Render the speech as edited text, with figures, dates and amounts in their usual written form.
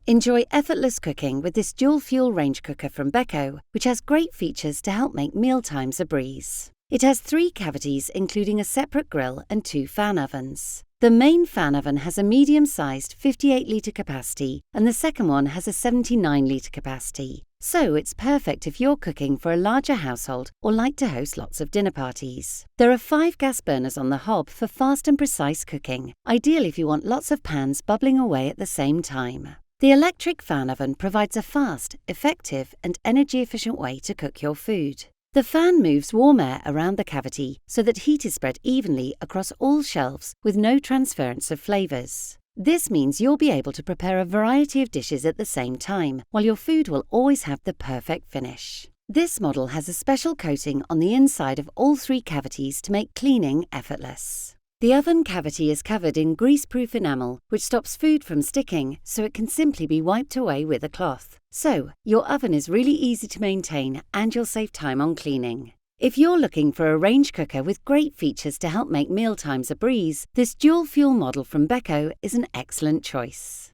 Enjoy effortless cooking with this dual-fuel range cooker from Beko, which has great features to help make mealtimes a breeze. It has 3 cavities, including a separate grill and 2 fan ovens. The main fan oven has a medium-sized 58-litre capacity, and the second one has a 79-litre capacity. So it's perfect if you're cooking for a larger household or like to host lots of dinner parties. There are 5 gas burners on the hob for fast and precise cooking, ideal if you want lots of pans bubbling away at the same time. The electric fan oven provides a fast, effective, and energy-efficient way to cook your food. The fan moves warm air around the cavity so that heat is spread evenly across all shelves with no transference of flavours. This means you'll be able to prepare a variety of dishes at the same time, while your food will always have the perfect finish. This model has a special coating on the inside of all 3 cavities to make cleaning effortless. The oven cavity is covered in grease-proof enamel, which stops food from sticking, so it can simply be wiped away with a cloth. So, your oven is really easy to maintain and you'll save time on cleaning. If you're looking for a range cooker with great features to help make mealtimes a breeze, this dual-fuel model from Beko is an excellent choice.